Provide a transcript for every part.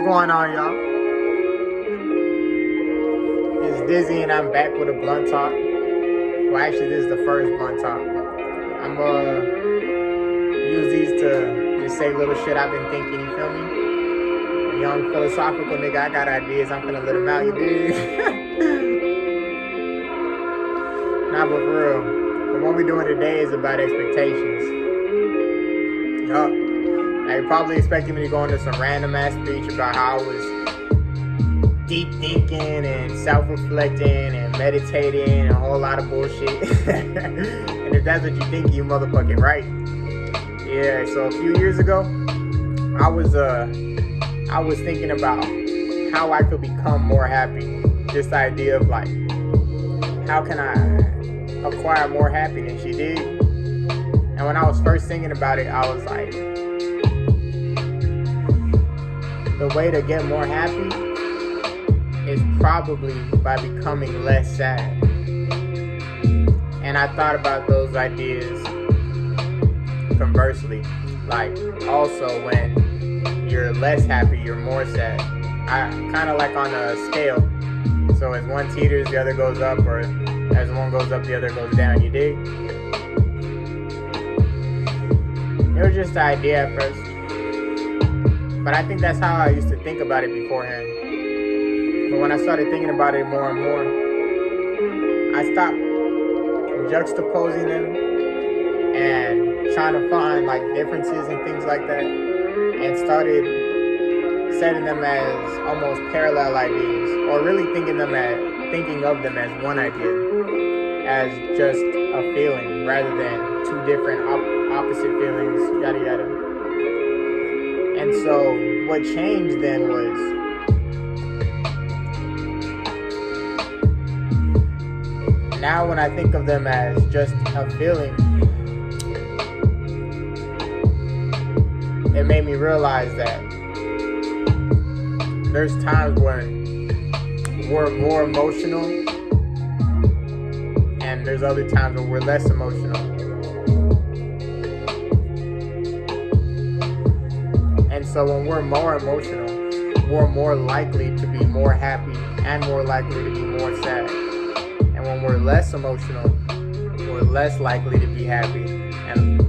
What's going on, y'all? It's Dizzy and I'm back with a blunt talk. Well, actually, this is the first blunt talk. I'm gonna use these to just say little shit I've been thinking, you feel me? A young philosophical nigga, I got ideas, I'm finna let them out, you dig? Nah, but for real, but what we're doing today is about expectations. Yup. Now, you're probably expecting me to go into some random ass speech about how I was deep thinking and self-reflecting and meditating and a whole lot of bullshit. And if that's what you think, you motherfucking right. Yeah, so a few years ago, I was thinking about how I could become more happy. Just the idea of like, how can I acquire more happiness, you dig? And when I was first thinking about it, I was like, the way to get more happy is probably by becoming less sad. And I thought about those ideas conversely. Like, also when you're less happy, you're more sad. I kind of like on a scale. So as one teeters, the other goes up, or as one goes up, the other goes down, you dig? It was just the idea at first. But I think that's how I used to think about it beforehand. But when I started thinking about it more and more, I stopped juxtaposing them and trying to find like differences and things like that, and started setting them as almost parallel ideas, or really thinking of them as one idea, as just a feeling rather than two different opposite feelings, yada yada. And so what changed then was now when I think of them as just a feeling, it made me realize that there's times when we're more emotional and there's other times when we're less emotional. And so when we're more emotional, we're more likely to be more happy and more likely to be more sad. And when we're less emotional, we're less likely to be happy and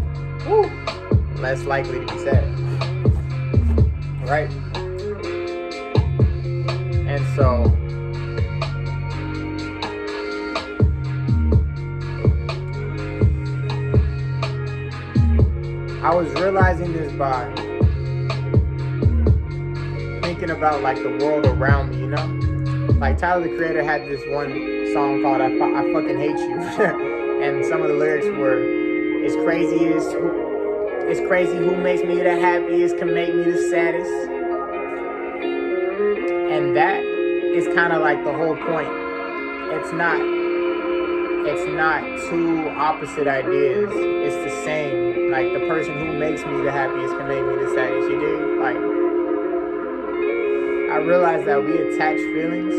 less likely to be sad. Right? And so I was realizing this by thinking about like the world around me, you know? Like Tyler the Creator had this one song called I Fucking Hate You. And some of the lyrics were, it's crazy who makes me the happiest can make me the saddest. And that is kind of like the whole point. It's not two opposite ideas. It's the same. Like the person who makes me the happiest can make me the saddest. You dig? Like, I realized that we attach feelings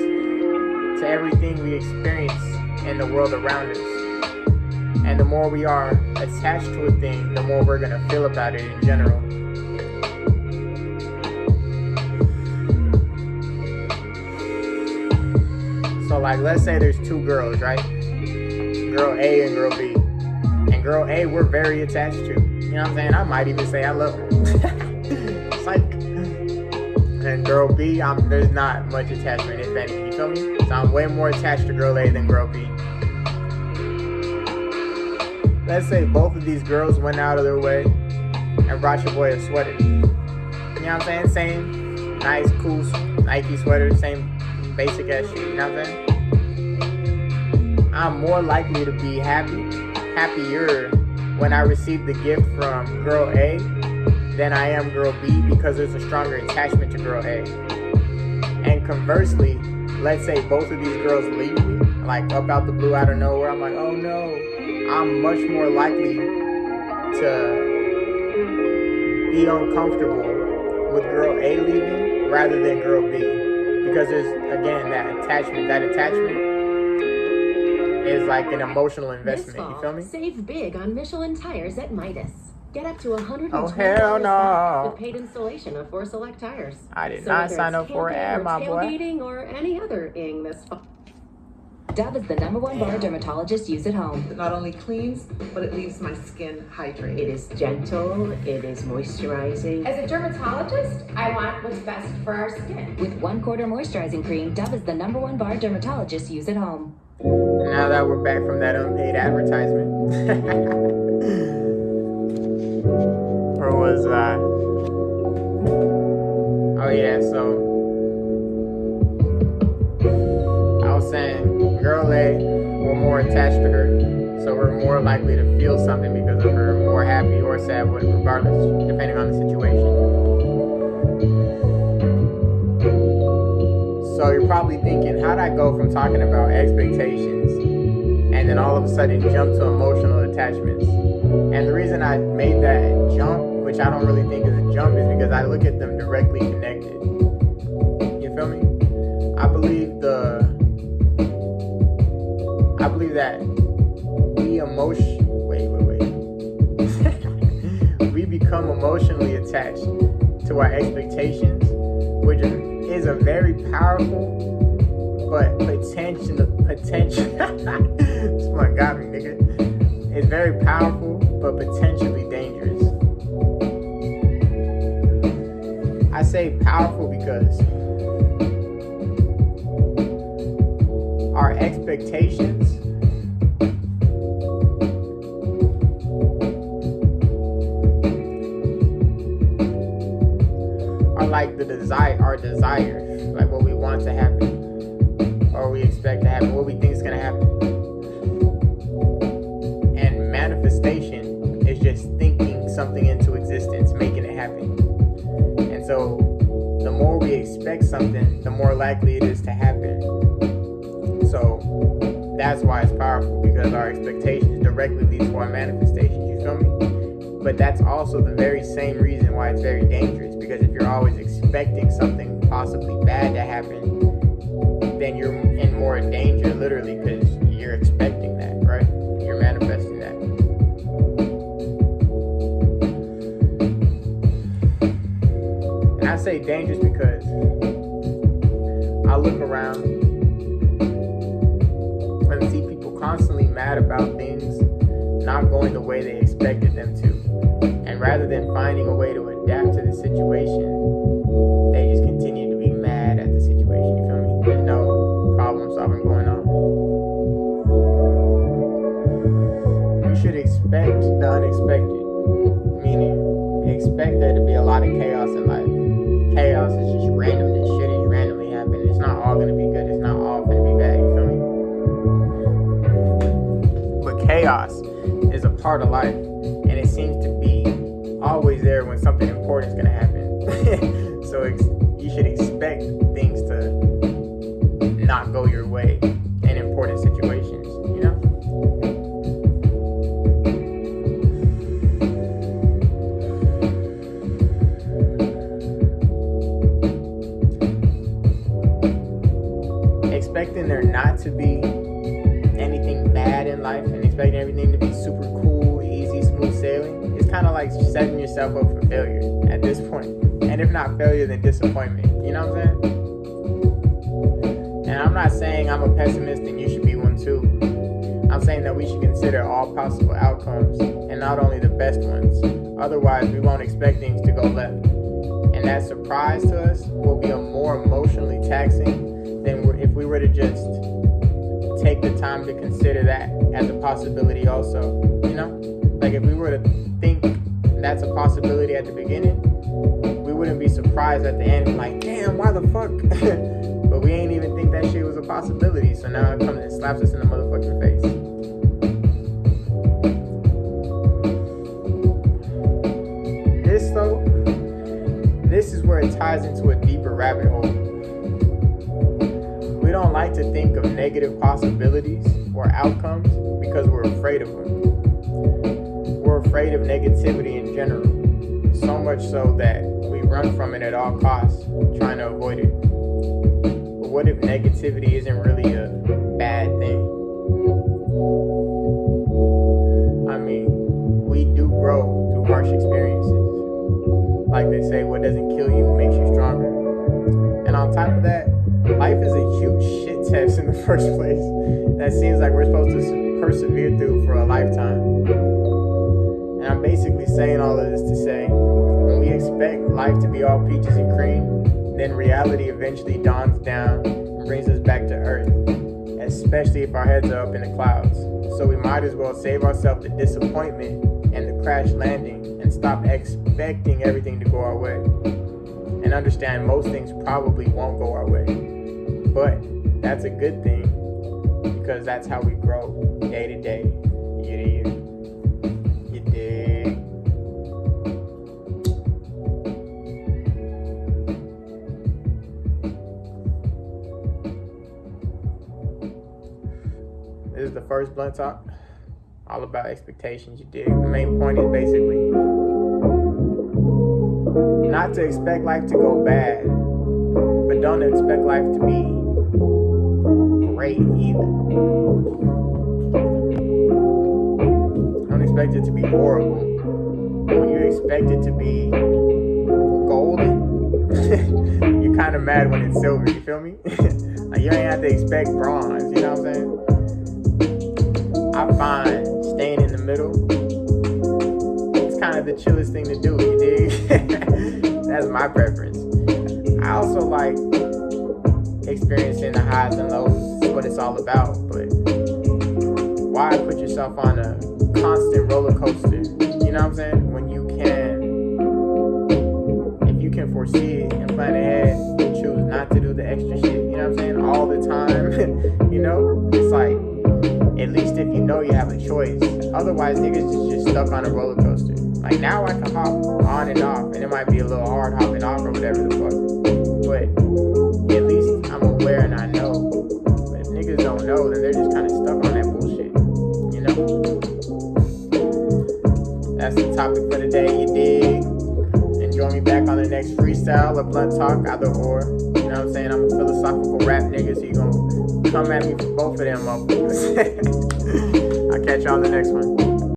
to everything we experience in the world around us. And the more we are attached to a thing, the more we're going to feel about it in general. So like, let's say there's two girls, right? Girl A and girl B. And girl A, we're very attached to. You know what I'm saying? I might even say I love her. It's like... And girl B, there's not much attachment, if any. You feel me? So I'm way more attached to girl A than girl B. Let's say both of these girls went out of their way and brought your boy a sweater. You know what I'm saying? Same nice, cool Nike sweater, same basic ass shit. You know what I'm saying? I'm more likely to be happier when I receive the gift from girl A than I am girl B, because there's a stronger attachment to girl A. And conversely, let's say both of these girls leave me, like up out the blue, out of nowhere. I'm like, oh no. I'm much more likely to be uncomfortable with girl A leaving rather than girl B, because there's, again, that attachment. That attachment is like an emotional investment. You feel me? Save big on Michelin tires at Midas. Get up to $120 Oh, hell no. back with paid installation of 4 Select tires. I did not sign up for an ad, my boy. Tailgating or any other ing this fall. Dove is the #1 bar dermatologists use at home. It not only cleans, but it leaves my skin hydrated. It is gentle, it is moisturizing. As a dermatologist, I want what's best for our skin. With 1/4 moisturizing cream, Dove is the #1 bar dermatologists use at home. Now that we're back from that unpaid advertisement. Or was oh yeah, so I was saying girl A, we're more attached to her, so we're more likely to feel something because of her, more happy or sad, regardless, depending on the situation. So you're probably thinking, how'd I go from talking about expectations and then all of a sudden jump to emotional attachments? And the reason I made that jump, which I don't really think is a jump, is because I look at them directly connected. You feel me? I believe that we become emotionally attached to our expectations, which is a very powerful but potential this one got me, nigga. It's very powerful but potentially dangerous. I say powerful because our expectations are like our desires, like what we want to happen, or we expect to happen, what we think is gonna happen. And manifestation is just thinking something into existence, making it happen. And so the more we expect something, the more likely it is to happen. So that's why it's powerful, because our expectations directly lead to our manifestations, you feel me? But that's also the very same reason why it's very dangerous, because if you're always expecting something possibly bad to happen, then you're in more danger, literally, because you're expecting that, right? You're manifesting that. And I say dangerous because I look around and see people constantly mad about things not going the way they expected them to. And rather than finding a way to adapt to the situation, they just continue to be mad at the situation, you feel me? There's no problem solving going on. You should expect the unexpected, meaning expect there to be a lot of chaos in life. Chaos is just randomness, shit is randomly happening. It's not all gonna be good, it's not all gonna be bad, you feel me? But chaos is a part of life, and it seems to be always there when something important is going to happen. So you should expect things to not go your way in important situations, you know? Expecting there not to be anything bad in life and expecting everything to be super cool, easy, smooth sailing, it's kind of like setting yourself up for failure at this point. And if not failure, then disappointment. You know what I'm saying? And I'm not saying I'm a pessimist and you should be one too. I'm saying that we should consider all possible outcomes and not only the best ones. Otherwise, we won't expect things to go left. And that surprise to us will be a more emotionally taxing than if we were to just take the time to consider that as a possibility also, you know? Like if we were to think that's a possibility at the beginning, we wouldn't be surprised at the end, like, damn, why the fuck? But we ain't even think that shit was a possibility, so now it comes and slaps us in the motherfucking face. This is where it ties into a deeper rabbit hole. We don't like to think of negative possibilities or outcomes because we're afraid of them. We're afraid of negativity in general, so much so that we run from it at all costs, trying to avoid it. But what if negativity isn't really a bad thing? I mean, we do grow through harsh experiences. Like they say, what doesn't kill you makes you stronger. And on top of that, life is a huge shit test in the first place that seems like we're supposed to persevere through for a lifetime. And I'm basically saying all of this to say, when we expect life to be all peaches and cream, then reality eventually dawns down and brings us back to earth, especially if our heads are up in the clouds. So we might as well save ourselves the disappointment and the crash landing and stop expecting everything to go our way. And understand most things probably won't go our way. But that's a good thing because that's how we grow day to day, year to year. You dig? This is the first blunt talk, all about expectations, you dig? The main point is basically not to expect life to go bad, but don't expect life to be great either. Don't expect it to be horrible. When you expect it to be golden, you're kind of mad when it's silver, you feel me? Like you ain't have to expect bronze, you know what I'm saying? I find staying in the middle, it's kind of the chillest thing to do, you dig? That's my preference. I also like experiencing the highs and lows. That's what it's all about. But why put yourself on a constant roller coaster? You know what I'm saying? When you can, if you can foresee it and plan ahead and choose not to do the extra shit, you know what I'm saying? All the time, you know? It's like, at least if you know you have a choice. Otherwise, niggas just stuck on a roller coaster. Like now I can hop on and off, and it might be a little hard hopping off or whatever the fuck. But at least I'm aware and I know. But if niggas don't know, then they're just kind of stuck on that bullshit. You know? That's the topic for the day, you dig? And join me back on the next freestyle or blunt talk, either or. You know what I'm saying? I'm a philosophical rap nigga, so you gonna come at me for both of them motherfuckers. I'll catch y'all on the next one.